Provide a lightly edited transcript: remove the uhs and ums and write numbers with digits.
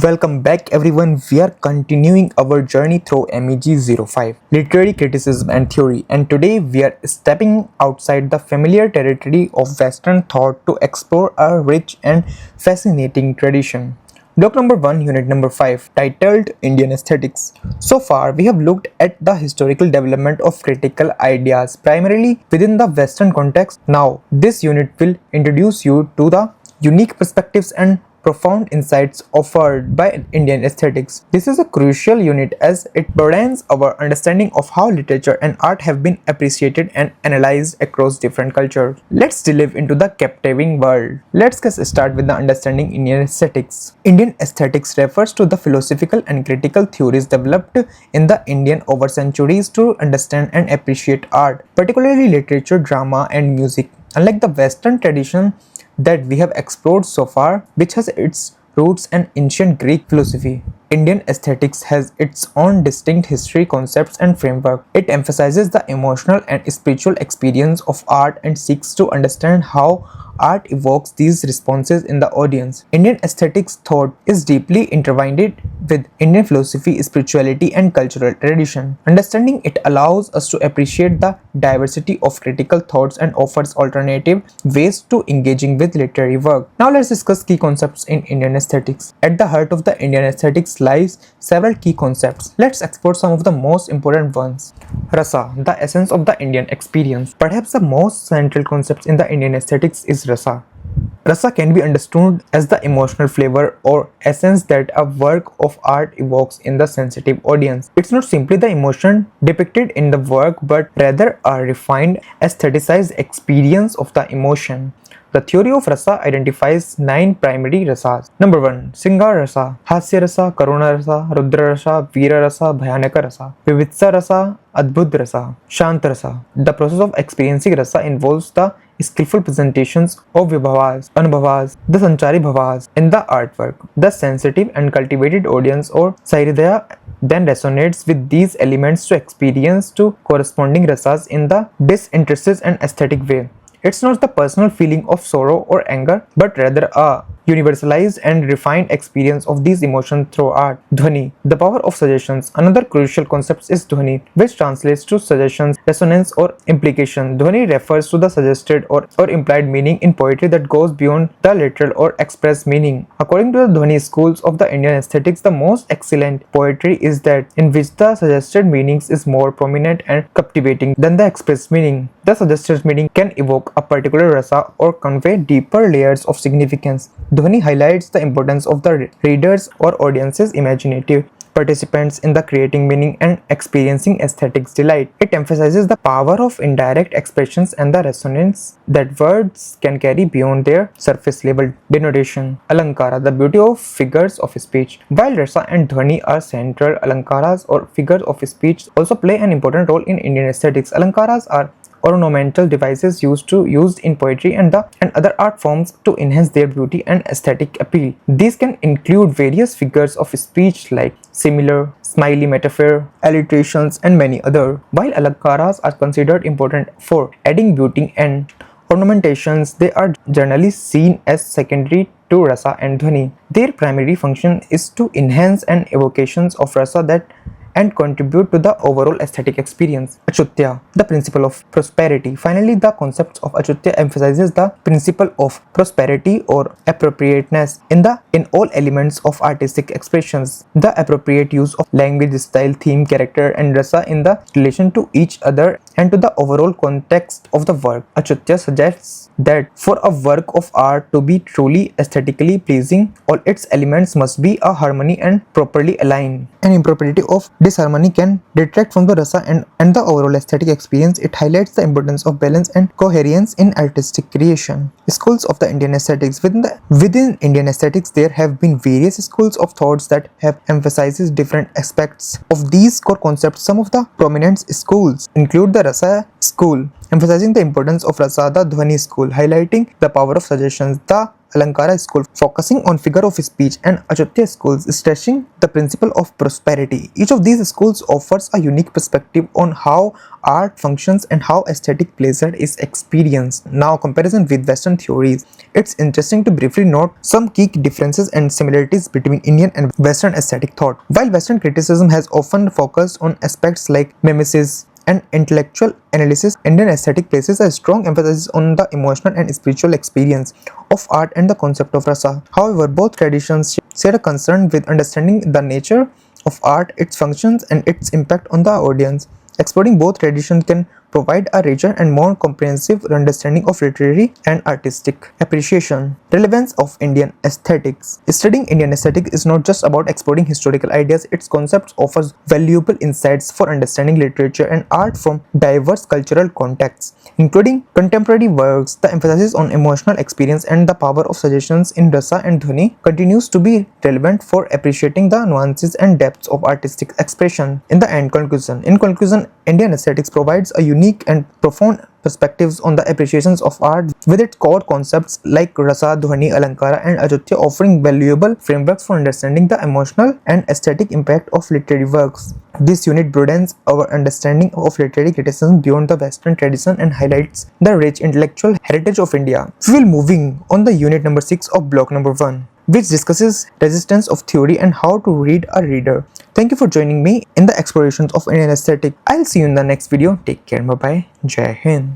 Welcome back everyone. We are continuing our journey through MEG-05, literary criticism and theory, and today we are stepping outside the familiar territory of Western thought to explore a rich and fascinating tradition. Block number 1, unit number 5, titled Indian Aesthetics. So far, we have looked at the historical development of critical ideas, primarily within the Western context. Now, this unit will introduce you to the unique perspectives and profound insights offered by Indian aesthetics. This is a crucial unit as it broadens our understanding of how literature and art have been appreciated and analyzed across different cultures. Let's delve into the captivating world. Let's get started with the understanding Indian aesthetics. Indian aesthetics refers to the philosophical and critical theories developed in the Indian over centuries to understand and appreciate art, particularly literature, drama, and music. Unlike the Western tradition that we have explored so far, which has its roots in ancient Greek philosophy, Indian aesthetics has its own distinct history, concepts, and framework. It emphasizes the emotional and spiritual experience of art and seeks to understand how art evokes these responses in the audience. Indian aesthetics thought is deeply intertwined with Indian philosophy, spirituality, and cultural tradition. Understanding it allows us to appreciate the diversity of critical thoughts and offers alternative ways to engaging with literary work. Now let's discuss key concepts in Indian aesthetics. At the heart of the Indian aesthetics lies several key concepts. Let's explore some of the most important ones. Rasa, the essence of the Indian experience. Perhaps the most central concept in the Indian aesthetics is Rasa. Rasa can be understood as the emotional flavor or essence that a work of art evokes in the sensitive audience. It's not simply the emotion depicted in the work, but rather a refined, aestheticized experience of the emotion. The theory of Rasa identifies 9 primary rasas. Number 1. Singar Rasa, Hasya Rasa, Karuna Rasa, Rudra Rasa, Veera Rasa, Bhayanaka Rasa, Vivitsa Rasa, Adbhut Rasa, Shant Rasa. The process of experiencing Rasa involves the skillful presentations of Vibhavas, Anubhavas, the Sanchari Bhavas in the artwork. The sensitive and cultivated audience or Sahridaya then resonates with these elements to experience to corresponding rasas in the disinterested and aesthetic way. It's not the personal feeling of sorrow or anger, but rather a universalized and refined experience of these emotions through art. Dhvani, the power of suggestions. Another crucial concept is Dhvani, which translates to suggestions, resonance, or implication. Dhvani refers to the suggested or implied meaning in poetry that goes beyond the literal or expressed meaning. According to the Dhvani schools of the Indian aesthetics, the most excellent poetry is that in which the suggested meanings is more prominent and captivating than the expressed meaning. The suggested meaning can evoke a particular rasa or convey deeper layers of significance. Dhvani highlights the importance of the reader's or audience's imaginative participants in the creating meaning and experiencing aesthetics delight. It emphasizes the power of indirect expressions and the resonance that words can carry beyond their surface level denotation. Alankara, the beauty of figures of speech. While Rasa and Dhvani are central, Alankaras or figures of speech also play an important role in Indian aesthetics. Alankaras are ornamental devices used in poetry and other art forms to enhance their beauty and aesthetic appeal. These can include various figures of speech like similar, smiley metaphor, alliterations, and many other. While alankaras are considered important for adding beauty and ornamentations, they are generally seen as secondary to rasa and dhvani. Their primary function is to enhance an evocations of rasa and contribute to the overall aesthetic experience. Auchitya, the principle of prosperity. Finally, the concept of Auchitya emphasizes the principle of prosperity or appropriateness in all elements of artistic expressions. The appropriate use of language, style, theme, character, and rasa in the relation to each other and to the overall context of the work. Auchitya suggests that for a work of art to be truly aesthetically pleasing, all its elements must be a harmony and properly aligned. An impropriety of disharmony can detract from the rasa and the overall aesthetic experience. It highlights the importance of balance and coherence in artistic creation. Schools of the Indian aesthetics. Within Indian aesthetics, there have been various schools of thoughts that have emphasized different aspects of these core concepts. Some of the prominent schools include the Rasa school, emphasizing the importance of rasa, the Dhvani school, highlighting the power of suggestions, the Alankara School focusing on figure of speech, and Auchitya schools stressing the principle of prosperity. Each of these schools offers a unique perspective on how art functions and how aesthetic pleasure is experienced. Now, comparison with Western theories. It's interesting to briefly note some key differences and similarities between Indian and Western aesthetic thought. While Western criticism has often focused on aspects like mimesis and intellectual analysis, Indian aesthetic places a strong emphasis on the emotional and spiritual experience of art and the concept of rasa. However, both traditions share a concern with understanding the nature of art, its functions, and its impact on the audience. Exploring both traditions can provide a richer and more comprehensive understanding of literary and artistic appreciation. Relevance of Indian aesthetics. Studying Indian aesthetics is not just about exploring historical ideas, its concepts offers valuable insights for understanding literature and art from diverse cultural contexts, including contemporary works. The emphasis on emotional experience and the power of suggestions in Rasa and Dhvani continues to be relevant for appreciating the nuances and depths of artistic expression. In conclusion, Indian aesthetics provides a unique and profound perspectives on the appreciations of art, with its core concepts like Rasa, Dhvani, Alankara, and Auchitya offering valuable frameworks for understanding the emotional and aesthetic impact of literary works. This unit broadens our understanding of literary criticism beyond the Western tradition and highlights the rich intellectual heritage of India. We will moving on the unit number 6 of block number 1, which discusses resistance of theory and how to read a reader. Thank you for joining me in the explorations of Indian aesthetic. I'll see you in the next video. Take care. Bye bye. Jai Hind.